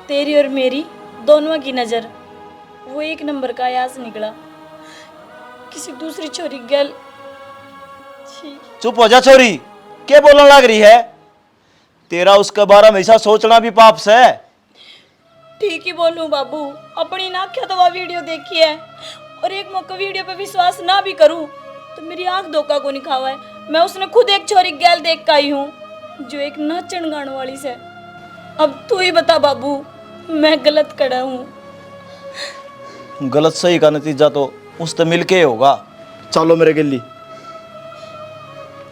तेरी और मेरी दोनों की नजर। वो एक नंबर का आयास निकला, किसी दूसरी छोरी गल। छी। चुप हो जा छोरी, क्या बोलने लग रही है? तेरा उसके बारे में ऐसा सोचना भी पाप से है। ठीक ही बोलूं बाबू, अपनी ना क्या तो वह वीडियो देखी है और एक मौका वीडियो पे विश्वास ना भी करूं तो मेरी आंख धोखा को नहीं खावा है। मैं उसने खुद एक छोरी गैल देख का आई हूँ जो एक नाचन गाने वाली से। अब तू ही बता बाबू, मैं गलत खड़ा हूँ? गलत सही का नतीजा तो उससे मिलके ही होगा। चलो मेरे गिल्ली,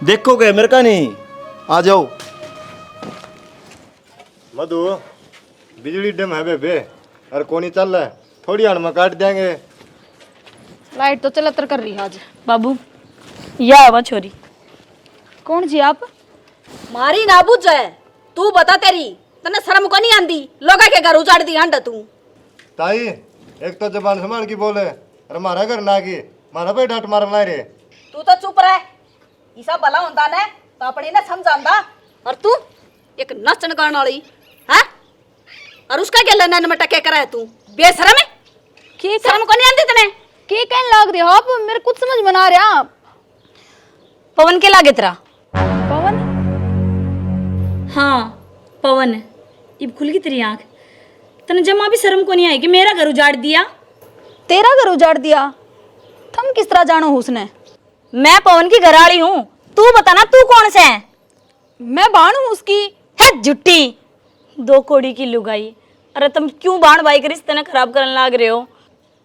देखोगे मेरे का नहीं? आ जाओ। मधु, बिजली डम है बेबे और कोनी चल रहा है, थोड़ी हन में काट देंगे। लाइट तो चलतर कर रही है आज। बाबू या आवा छोरी। कौन जी आप? मारी ना बुझ जाए, तू बता तेरी तने शर्म को नहीं आंदी? लोगा के घर उजाड़ दी हंड तू। ताई एक तो जबान संभाल की बोले और मारा घर ना की मारा पे डांट मारना रे। तू तो चुप रह, ईसा भला होता ने तो अपने ने समझांदा और तू एक नचन गाने वाली हैं? और उसका क्या लेना में टके करा है तू? बेशरम है, के शर्म को नहीं आंदी तने? के कहने लग रहे हो आप? मेरे कुछ समझ में ना आ रहा। पवन के लागे तेरा? पवन? हाँ पवन, इब खुल गई तेरी आंख। तने जमा भी शर्म को नहीं आई कि मेरा घर उजाड़ दिया? तेरा घर उजाड़ दिया? तुम किस तरह जानो उसने? मैं पवन की घरवाली हूँ, तू बता ना तू कौन से है? मैं बाण हूँ उसकी। है जुट्टी, दो कोड़ी की लुगाई। अरे तुम क्यों बाण भाई के रिश्ते ने खराब करने लग रहे हो?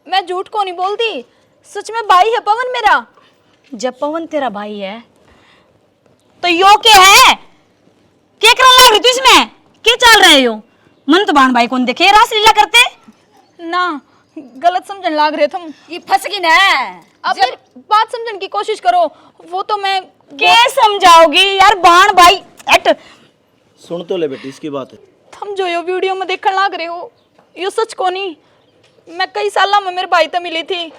मैं झूठ को नहीं बोलती, सच में भाई है पवन मेरा। जब पवन तेरा भाई है तो यो के है? क्या करने लग रही तू इसमें? क्या चल रहे हो? मन तो बाण भाई कौन देखे रासलीला करते ना, गलत समझने लग रहे तुम। ये फंस गई ना। अब मेरी बात समझने की कोशिश करो। वो तो मैं क्या समझाओगी यार? बाण भाई हट। सुन तो ले बेटी इसकी बात है। तुम जो यो वीडियो में देखने लग रहे हो यो सच को नहीं। मैं कई साल में मेरे भाई से मिली थी।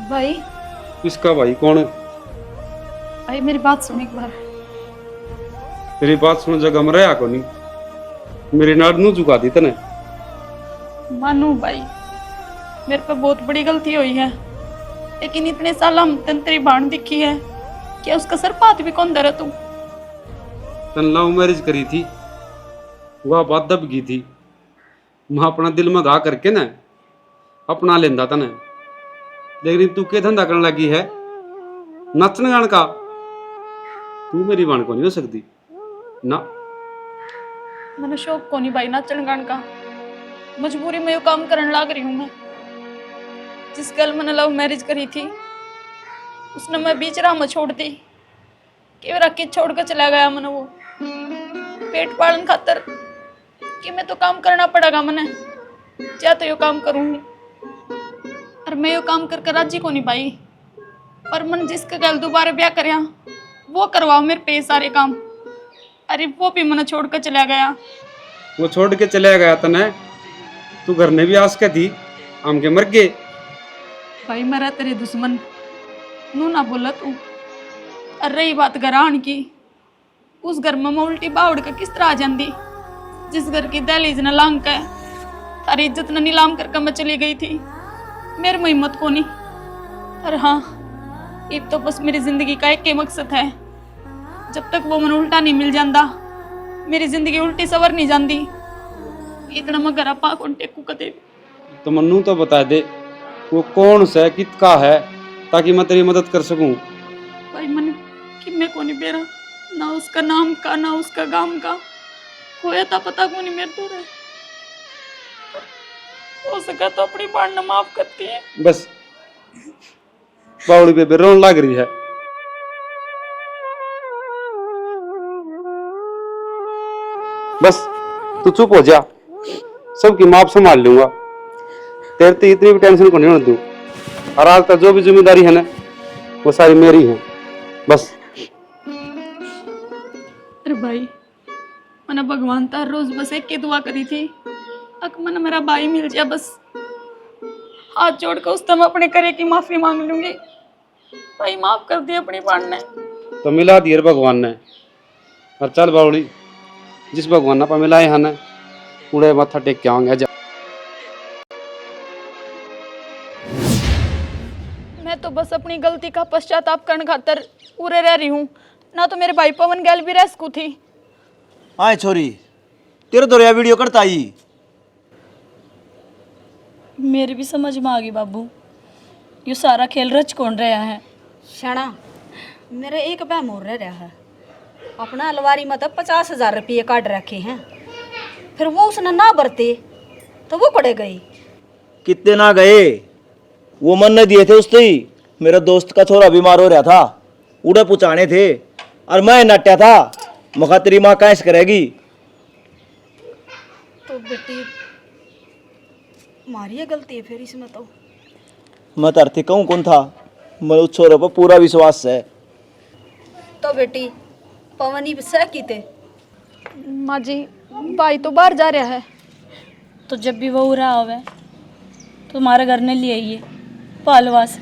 भाई, इसका भाई कौन है? भाई मेरी बात सुन एक बार। तेरी बात सुन जगह में रहा को नहीं, मेरी नाड़ नू झुका दी तने। मानू भाई, मेरे पे बहुत बड़ी गलती हुई है, लेकिन इतने साल हम तेरी बाण दिखी है, क्या उसका सर पात भी कौन दरा तू? तन लव मैरिज करी थी, वह बात दब गई थी। मैं अपना दिल में घा करके ना अपना लेंदा तने, लेकिन तू के धंधा करने लगी है नचन गान का? तू मेरी बाण को नहीं हो सकती ना। मैंने शौक को नहीं भाई नाचन गान का, मजबूरी में यो काम करने लग रही हूँ मैं। जिस गल मैंने लव मैरिज करी थी उसने मैं बीच राह में छोड़ दी कि रख के छोड़ कर चला गया मैंने। वो पेट पालन खातर कि मैं तो काम करना पड़ेगा मैंने, चाहे तो यो काम करूँगी। और मैं यो काम कर राजी को नहीं पाई, पर मन जिसके गल दोबारा ब्याह करया वो करवाओ मेरे पे सारे काम। अरे वो भी मैंने छोड़ कर चला गया। वो छोड़ के चले गया तने, तू घर ने भी आस के थी, हम के मर गए। भाई मेरा तेरे दुश्मन नू ना बोला तू। और रही बात घरान की, उस घर में मैं उल्टी बावड़ के किस तरह आ जाती, जिस घर की दहलीज न लांग के तारी इज्जत न नीलाम करके मैं चली गई थी। मेरे में हिम्मत को नहीं। और हाँ, एक तो बस मेरी जिंदगी का एक ही मकसद है, जब तक वो मन उल्टा नहीं मिल जाता मेरी जिंदगी उल्टी सवर नहीं जाती। इतना मैं घर पा कौन टेकू कदे। तो मन्नू तो बता दे वो कौन सा कितका है, ताकि मैं तेरी मदद कर सकूं। भाई मन कि मैं को नहीं बेरा, ना उसका नाम का ना उसका गांव का, खोया था पता को नहीं मेरे तो रहे। हो सका तो अपनी बाण न माफ करती है। बस बावड़ी पे रोन लग रही है। बस तू चुप हो जा, सबकी माप संभाल लूंगा। तेरे तो इतनी भी टेंशन को नहीं होने दूं। और आज तक जो भी जिम्मेदारी है ना वो सारी मेरी है। बस अरे भाई मैंने भगवान तार रोज बस एक की दुआ करी थी, अक मन मेरा भाई मिल जाए बस। हाथ जोड़ कर उस तम अपने करे की माफी मांग लूंगी। भाई माफ कर दिया अपनी बाण ने। तो मिला दिए भगवान ने। और चल बावड़ी, जिस भगवान ने मिलाए हैं ना उड़े माथा टेक के आऊंगे। जा मैं तो बस अपनी गलती का पश्चाताप करने खातर पूरे रह रही हूँ, ना तो मेरे भाई पवन गैल भी रह सकू थी। आए छोरी, तेरे तो वीडियो करता ही। मेरी भी समझ में आ गई बाबू, ये सारा खेल रच कौन रहा है। शाना मेरे एक बहम हो रहा है, अपना अलवारी में तो 50,000 रुपये काट रखे हैं, फिर वो उसने ना बरते तो वो पड़े गई। कितने ना गए, वो मन ने दिए थे उससे ही। मेरे दोस्त का छोरा बीमार हो रहा था, उड़े पुचाने थे और मैं नट्या था। मखा तेरी माँ कैसे करेगी। तो बेटी मारी है गलती है फिर इसमें तो। मैं तरते कहूँ कौन था, मैं उस छोरे पर पूरा विश्वास है। तो बेटी पवनी सह की थे। माँ जी भाई तो बाहर जा रहा है। तो जब भी वो रहा होवे तुम्हारे घर ने लिए ये पालवास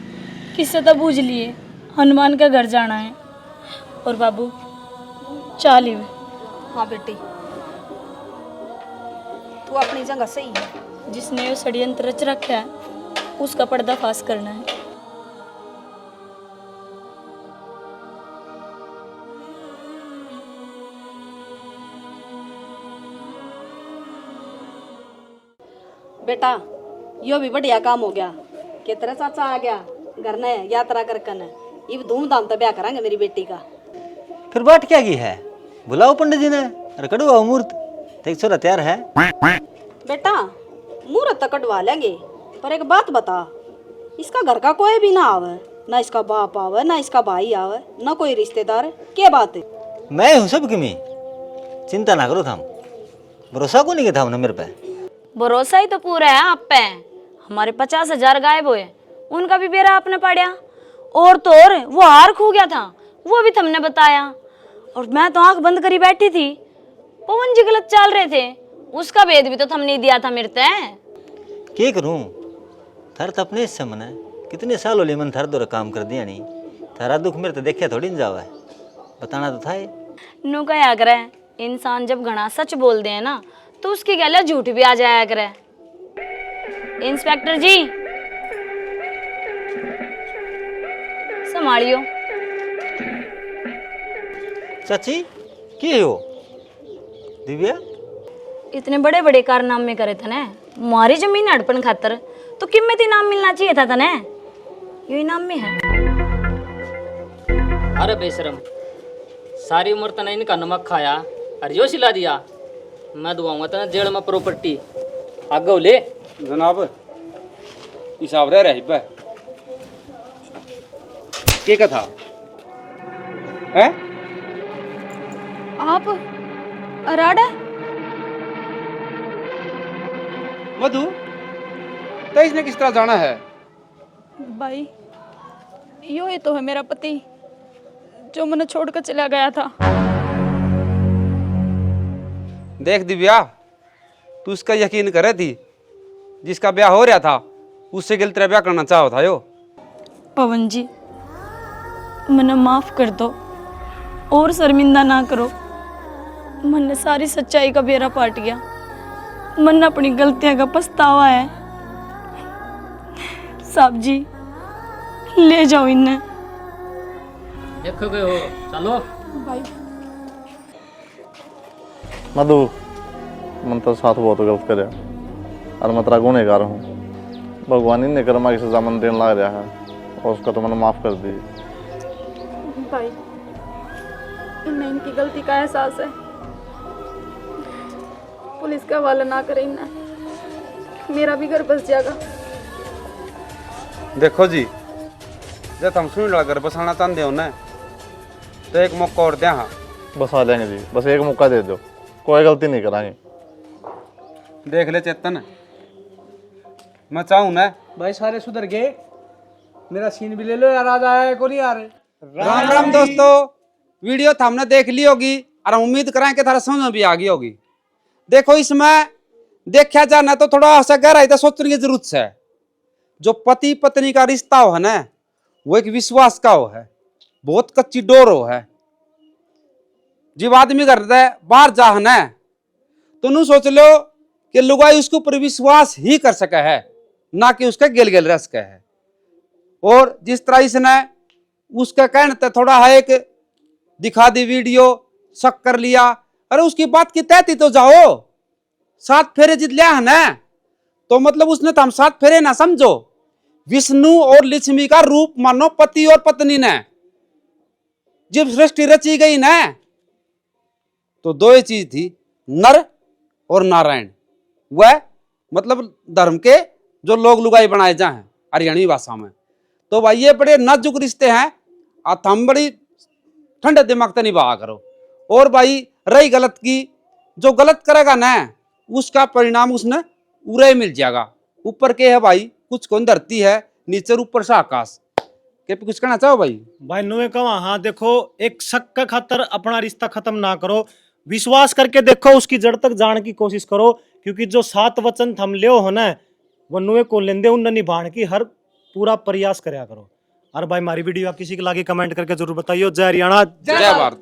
किससे तो बूझ लिए हनुमान का घर जाना है। और बाबू चाली में। हाँ बेटी तू अपनी जगह सही है। जिसने ये षड्यंत्र रच रखा है उसका पर्दाफाश करना है। बेटा यो भी बढ़िया काम हो गया कि तेरा चाचा आ गया घर ने यात्रा कर कन, ये धूमधाम तो ब्याह करांगे मेरी बेटी का। फिर बात क्या की है, बुलाओ पंडित जी ने और कटवाओ मुहूर्त। देख छोरा तैयार है। बेटा मुहूर्त तो कटवा लेंगे, पर एक बात बता, इसका घर का कोई भी ना आवे, ना इसका बाप आवे ना इसका भाई आवे ना कोई रिश्तेदार, क्या बात है? मैं हूँ सब में, चिंता ना करो। थाम भरोसा को नहीं किया था हमने मेरे पे। भरोसा ही तो पूरा है आप पे। हमारे 50,000 गायब हुए, उनका भी बेरा आपने पड़ा। और तो और वो हार खो गया था, वो भी तुमने बताया। और मैं तो आंख बंद करी बैठी थी, पवन जी गलत चाल रहे थे, उसका भेद भी तो तुमने दिया था मेरे ते। क्या करूँ, थार तो अपने हिस्से मन है। कितने साल हो लिए मन थार दो काम कर दिया नहीं। थारा दुख मेरे तो देखा थोड़ी न जावा है, बताना तो था। नू क्या करे, इंसान जब घना सच बोल दे ना तो उसकी गला झूठ भी आ जाया करे। इंस्पेक्टर जी संभालियो। चाची की हो दिव्या? इतने बड़े बड़े कारनामे करे थे ने मारी जमीन हड़पन खातर, तो कीमत इनाम मिलना चाहिए था ने। ये इनाम में है। अरे बेशरम, सारी उम्र तने इनका नमक खाया और यो सिला दिया। मैं दुआऊंगा तना जेल में प्रॉपर्टी आगे ले जनाब हिसाब रह रही है के का था है आप अराड़ा मधु तो इसने किस तरह जाना है? भाई यो ही तो है मेरा पति जो मैंने छोड़कर चला गया था। देख दिव्या, तू उसका यकीन करे थी, जिसका ब्याह हो रहा था उससे गिल तेरा ब्याह करना चाहो था यो। पवन जी मैंने माफ कर दो और शर्मिंदा ना करो। मैंने सारी सच्चाई का बेरा पाट गया। मन अपनी गलतियां का पछतावा है। साहब जी ले जाओ इन्हें। देखो गए हो चलो भाई मधु मन तो साथ बहुत गलत करे और मैं तेरा गुनहगार हूँ। भगवान ही ने कर्मा की सजा मन देने लग रहा है और उसका तो मैंने माफ कर दी। भाई इन्हें इनकी गलती का एहसास है। पुलिस का हवाला ना करें इन्हें, मेरा भी घर बस जाएगा। देखो जी, जब हम सुन लगा घर बसाना चाहते हो ना तो एक मौका और दें। हाँ बसा देंगे जी, बस एक मौका दे दो, कोई गलती नहीं कराएंगे। देख ले चेतन, मैं चाहूँ ना भाई सारे सुधर गए, मेरा सीन भी ले लो यार। आज आया है को नहीं आ रहे। राम राम दोस्तों, वीडियो तो हमने देख ली होगी और हम उम्मीद करें कि थारा समझ में भी आ गई होगी। देखो इसमें देखा जाना तो थोड़ा सा गहराई तो सोचने की जरूरत है। जो पति पत्नी का रिश्ता हो है ना, वो एक विश्वास का हो है, बहुत कच्ची डोर हो है। जब आदमी करता है बाहर जा है ना तो नू सोच लो कि लुगाई उसके ऊपर विश्वास ही कर सका है, ना कि उसका गेल गेल रह सका है। और जिस तरह इसने उसका कहना थोड़ा है एक दिखा दी वीडियो, शक कर लिया, अरे उसकी बात की तहती तो जाओ। 7 फेरे जित लिया है ना तो मतलब उसने तो हम 7 फेरे ना समझो, विष्णु और लक्ष्मी का रूप मानो पति और पत्नी ने। जब सृष्टि रची गई ना तो 2 ही चीज थी, नर और नारायण। वह मतलब धर्म के जो लोग लुगाई बनाए जाए हरियाणवी भाषा में। तो भाई ये बड़े नाजुक रिश्ते हैं, हम बड़ी ठंडे दिमाग से निभा करो। और भाई रही गलत की, जो गलत करेगा ना उसका परिणाम उसने उरे मिल जाएगा। ऊपर के है भाई कुछ कौन धरती है, नीचे ऊपर से आकाश के। कुछ कहना चाहो भाई? भाई नुए कहा, हाँ देखो, एक शक का खातर अपना रिश्ता खत्म ना करो, विश्वास करके देखो, उसकी जड़ तक जाने की कोशिश करो। क्योंकि जो 7 वचन थम ले हो ना वो नुए को लेंदे उन निभाने की हर पूरा प्रयास करया करो। और भाई हमारी वीडियो आप किसी के लागे कमेंट करके जरूर बताइए। जय हरियाणा, जय भारत।